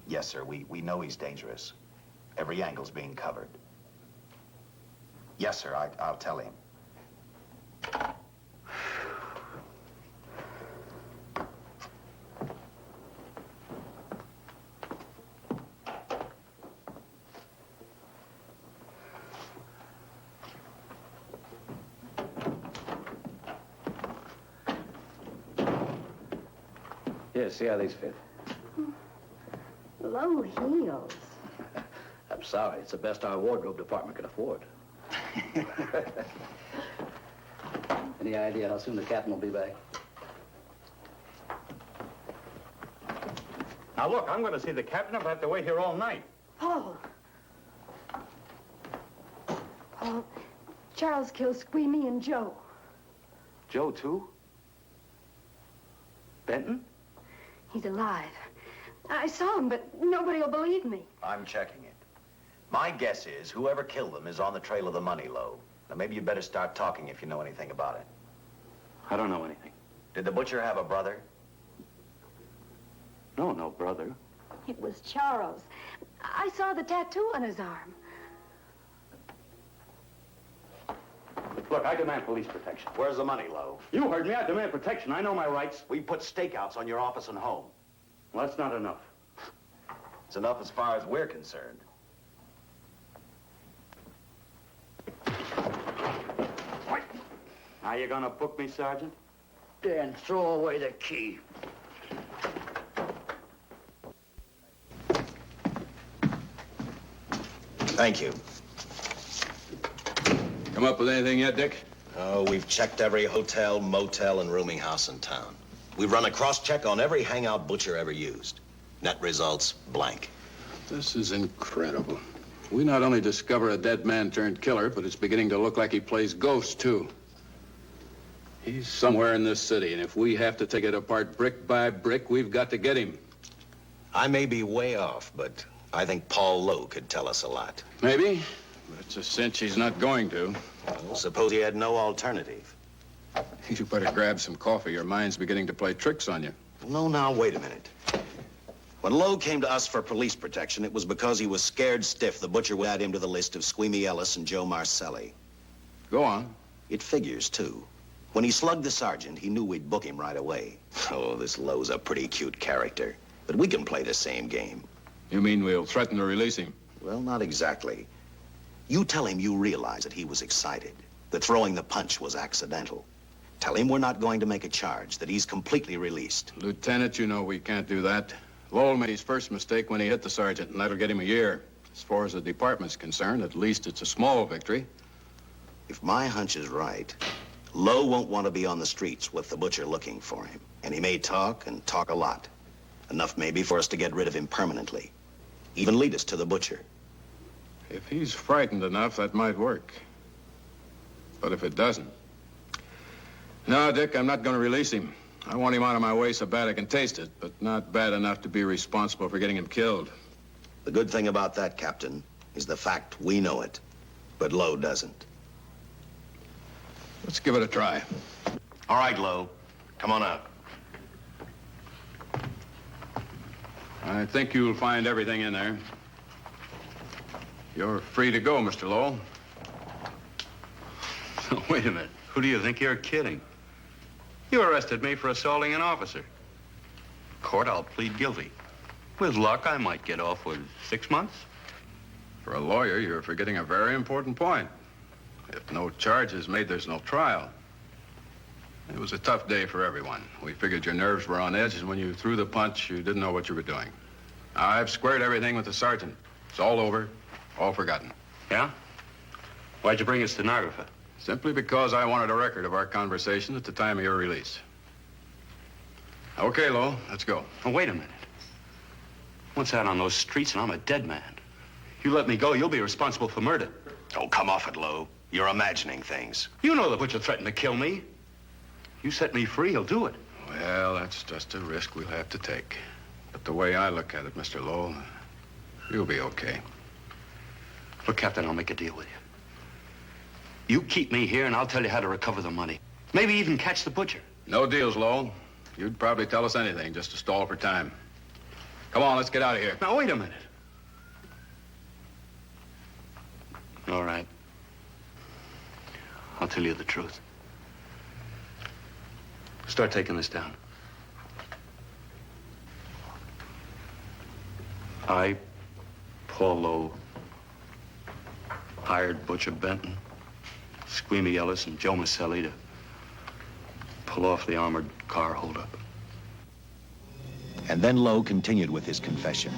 Speaker 4: Yes, sir. We know he's dangerous. Every angle's being covered. Yes, sir. I'll tell him.
Speaker 12: Here, see how these fit.
Speaker 13: Low heels.
Speaker 12: I'm sorry. It's the best our wardrobe department can afford. Any idea how soon the captain will be back?
Speaker 15: Now, look, I'm going to see the captain. I'll have to wait here all night.
Speaker 13: Paul. Paul, Charles killed Squeamy and Joe.
Speaker 2: Joe, too? Benton?
Speaker 13: He's alive. I saw him, but nobody will believe me.
Speaker 4: I'm checking it. My guess is whoever killed them is on the trail of the money, Lowe. Now, maybe you'd better start talking if you know anything about it.
Speaker 2: I don't know anything.
Speaker 4: Did the butcher have a brother?
Speaker 2: No brother.
Speaker 13: It was Charles. I saw the tattoo on his arm.
Speaker 2: Look, I demand police protection.
Speaker 4: Where's the money, Lowe?
Speaker 2: You heard me. I demand protection. I know my rights.
Speaker 4: We put stakeouts on your office and home.
Speaker 2: Well, that's not enough.
Speaker 4: It's enough as far as we're concerned.
Speaker 2: Now you gonna book me, Sergeant?
Speaker 12: Dan, throw away the key.
Speaker 4: Thank you.
Speaker 5: Come up with anything yet, Dick?
Speaker 4: Oh, we've checked every hotel, motel, and rooming house in town. We've run a cross-check on every hangout Butcher ever used. Net results, blank.
Speaker 5: This is incredible. We not only discover a dead man turned killer, but it's beginning to look like he plays ghost, too. He's somewhere in this city, and if we have to take it apart brick by brick, we've got to get him.
Speaker 4: I may be way off, but I think Paul Lowe could tell us a lot.
Speaker 5: Maybe, but it's a cinch he's not going to.
Speaker 4: Well, suppose he had no alternative.
Speaker 5: You better grab some coffee. Your mind's beginning to play tricks on you.
Speaker 4: No, now, wait a minute. When Lowe came to us for police protection, it was because he was scared stiff the Butcher would add him to the list of Squeamy Ellis and Joe Marcelli.
Speaker 5: Go on.
Speaker 4: It figures, too. When he slugged the sergeant, he knew we'd book him right away. Oh, this Lowe's a pretty cute character. But we can play the same game.
Speaker 5: You mean we'll threaten to release him?
Speaker 4: Well, not exactly. You tell him you realize that he was excited, that throwing the punch was accidental. Tell him we're not going to make a charge, that he's completely released.
Speaker 5: Lieutenant, you know we can't do that. Lowell made his first mistake when he hit the sergeant, and that'll get him a year. As far as the department's concerned, at least it's a small victory.
Speaker 4: If my hunch is right, Lowe won't want to be on the streets with the Butcher looking for him. And he may talk, and talk a lot. Enough maybe for us to get rid of him permanently. Even lead us to the Butcher.
Speaker 5: If he's frightened enough, that might work. But if it doesn't... No, Dick, I'm not going to release him. I want him out of my way so bad I can taste it, but not bad enough to be responsible for getting him killed.
Speaker 4: The good thing about that, Captain, is the fact we know it, but Lowe doesn't.
Speaker 5: Let's give it a try.
Speaker 4: All right, Lowe. Come on out.
Speaker 5: I think you'll find everything in there. You're free to go, Mr. Lowell.
Speaker 2: Wait a minute. Who do you think you're kidding? You arrested me for assaulting an officer. Court, I'll plead guilty. With luck, I might get off with 6 months.
Speaker 5: For a lawyer, you're forgetting a very important point. If no charge is made, there's no trial. It was a tough day for everyone. We figured your nerves were on edge, and when you threw the punch, you didn't know what you were doing. I've squared everything with the sergeant. It's all over, all forgotten.
Speaker 2: Yeah? Why'd you bring a stenographer?
Speaker 5: Simply because I wanted a record of our conversation at the time of your release. Okay, Lowell, let's go.
Speaker 2: Oh, wait a minute. Once out on those streets and I'm a dead man. You let me go, you'll be responsible for murder.
Speaker 4: Oh, come off it, Lowe. You're imagining things.
Speaker 2: You know the Butcher threatened to kill me. You set me free, he'll do it.
Speaker 5: Well, that's just a risk we'll have to take. But the way I look at it, Mr. Lowell, you'll be okay.
Speaker 2: Look, Captain, I'll make a deal with you. You keep me here, and I'll tell you how to recover the money. Maybe even catch the Butcher.
Speaker 5: No deals, Lowell. You'd probably tell us anything just to stall for time. Come on, let's get out of here.
Speaker 2: Now, wait a minute. All right. I'll tell you the truth. Start taking this down. I, Paul Lowe, hired Butcher Benton, Squeamy Ellis, and Joe Marcelli to pull off the armored car holdup.
Speaker 1: And then Lowe continued with his confession.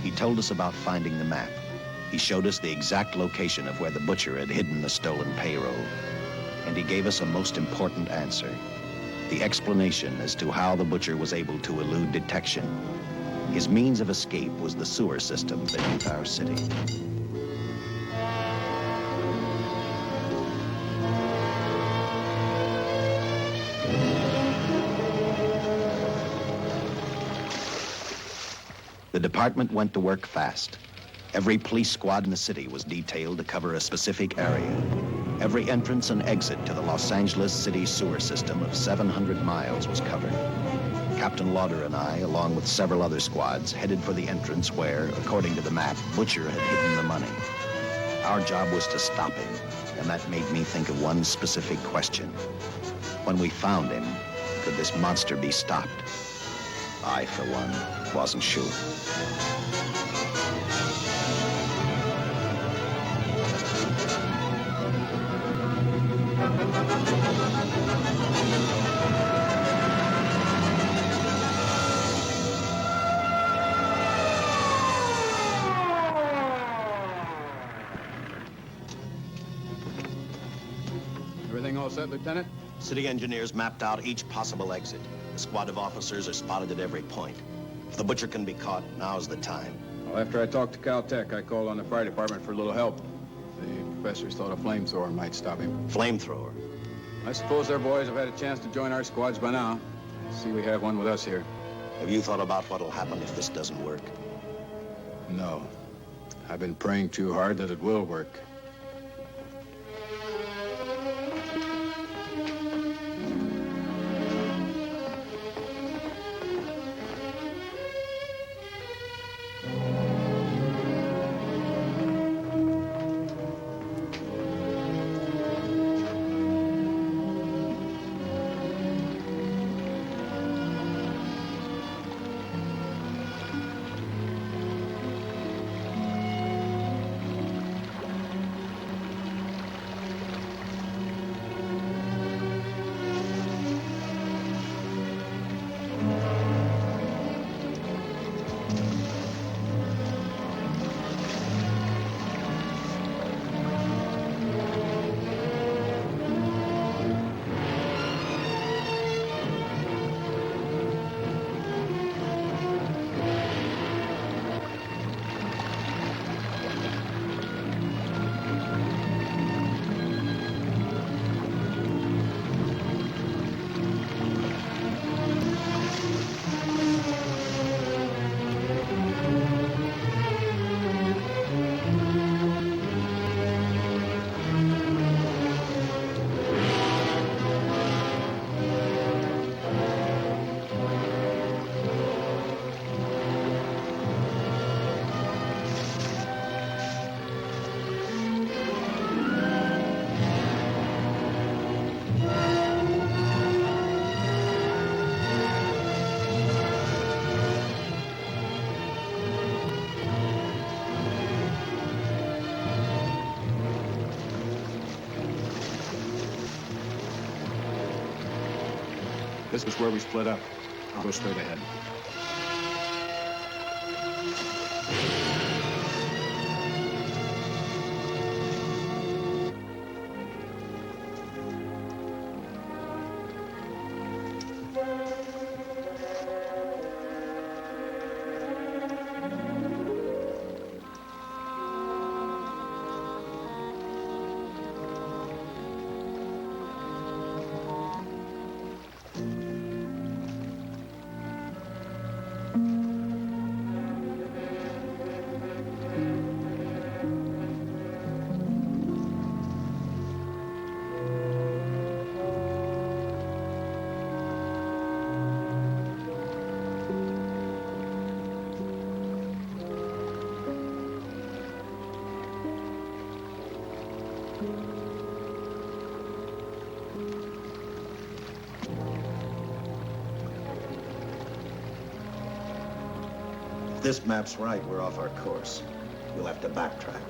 Speaker 1: He told us about finding the map. He showed us the exact location of where the Butcher had hidden the stolen payroll. And he gave us a most important answer. The explanation as to how the Butcher was able to elude detection. His means of escape was the sewer system beneath our city. The department went to work fast. Every police squad in the city was detailed to cover a specific area. Every entrance and exit to the Los Angeles city sewer system of 700 miles was covered. Captain Lauder and I, along with several other squads, headed for the entrance where, according to the map, Butcher had hidden the money. Our job was to stop him, and that made me think of one specific question. When we found him, could this monster be stopped? I, for one, wasn't sure.
Speaker 5: Everything all set, Lieutenant?
Speaker 4: City engineers mapped out each possible exit. A squad of officers are spotted at every point. If the butcher can be caught, now's the time.
Speaker 5: Well, after I talked to Caltech, I called on the fire department for a little help. The professors thought a flamethrower might stop him.
Speaker 4: Flamethrower?
Speaker 5: I suppose their boys have had a chance to join our squads by now. See, we have one with us here.
Speaker 4: Have you thought about what'll happen if this doesn't work?
Speaker 5: No. I've been praying too hard that it will work. This is where we split up. I'll go straight ahead.
Speaker 4: If this map's right, we're off our course. We'll have to backtrack.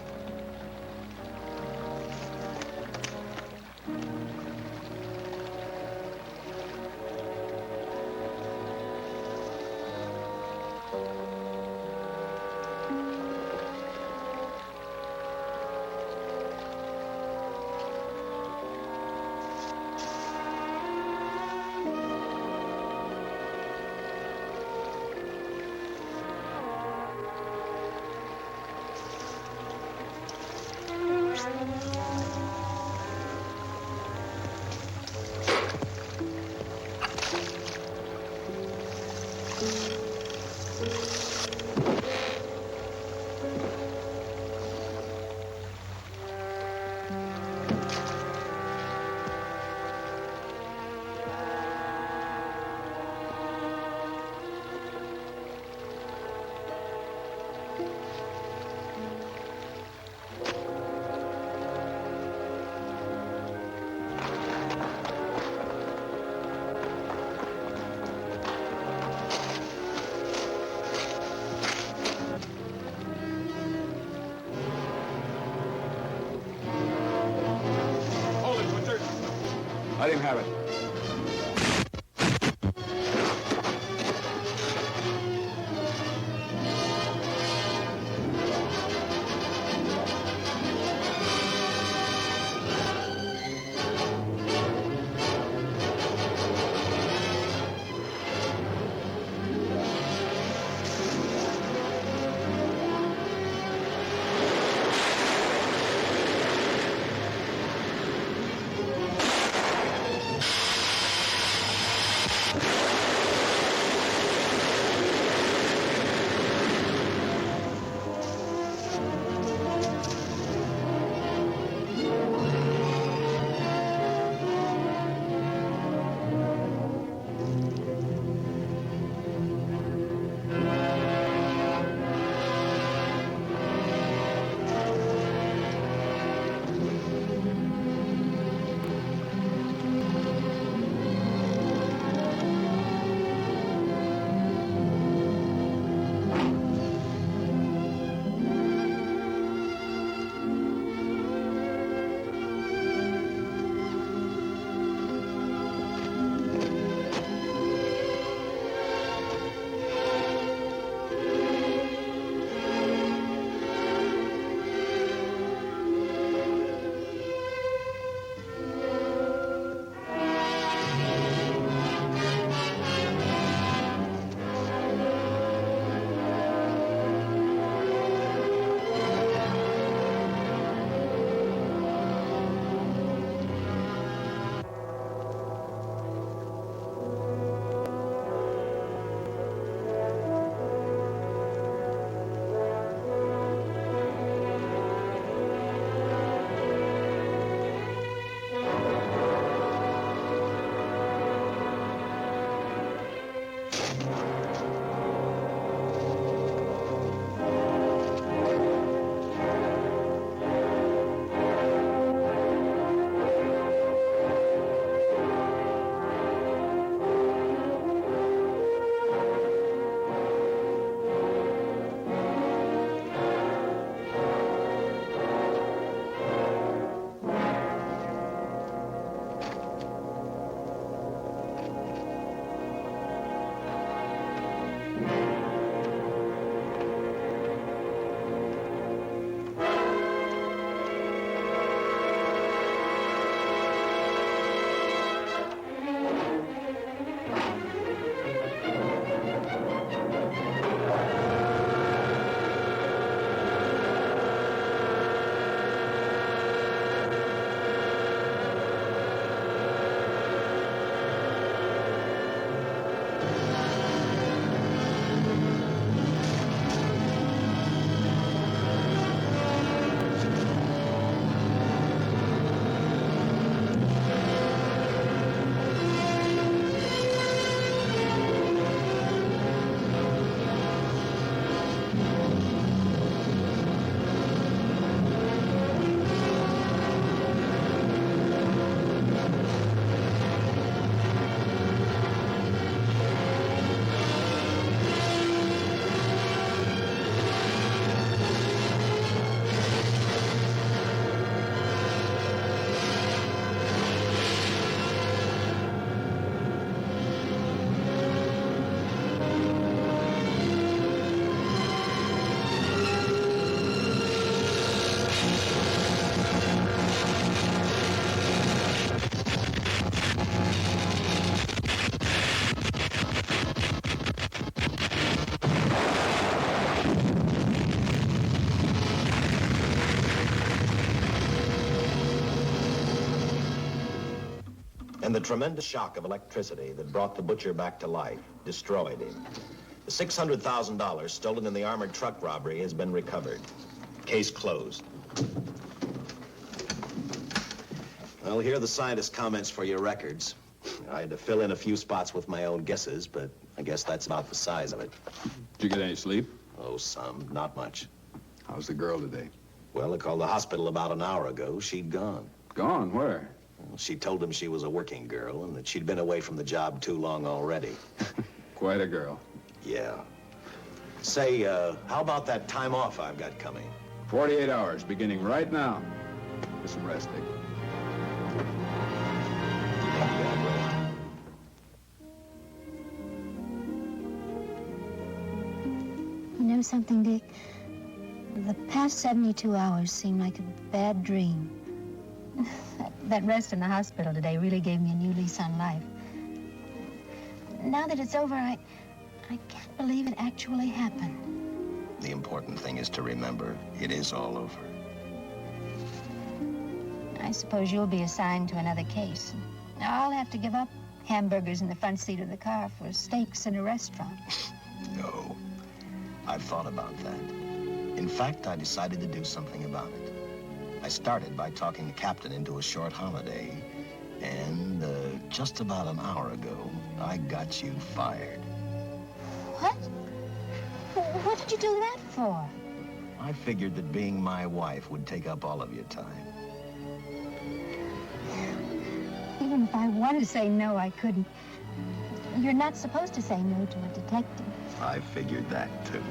Speaker 5: Let him have it.
Speaker 4: And the tremendous shock of electricity that brought the butcher back to life destroyed him. The $600,000 stolen in the armored truck robbery has been recovered. Case closed. Well, here are the scientist's comments for your records. I had to fill in a few spots with my own guesses, but I guess that's about the size of it.
Speaker 5: Did you get any sleep?
Speaker 4: Oh, some. Not much.
Speaker 5: How's the girl today?
Speaker 4: Well, they called the hospital about an hour ago. She'd gone.
Speaker 5: Gone? Where?
Speaker 4: Well, she told them she was a working girl and that she'd been away from the job too long already.
Speaker 5: Quite a girl.
Speaker 4: Yeah. Say, how about that time off I've got coming?
Speaker 5: 48 hours, beginning right now. Get some rest, Dick.
Speaker 6: know something, Dick? The past 72 hours seem like a bad dream. That rest in the hospital today really gave me a new lease on life. Now that it's over, I can't believe it actually happened.
Speaker 4: The important thing is to remember it is all over.
Speaker 6: I suppose you'll be assigned to another case. I'll have to give up hamburgers in the front seat of the car for steaks in a restaurant.
Speaker 4: No, I've thought about that. In fact, I decided to do something about it. I started by talking the captain into a short holiday, and just about an hour ago, I got you fired.
Speaker 6: What? What did you do that for?
Speaker 4: I figured that being my wife would take up all of your time.
Speaker 6: Even if I wanted to say no, I couldn't. You're not supposed to say no to a detective.
Speaker 4: I figured that, too.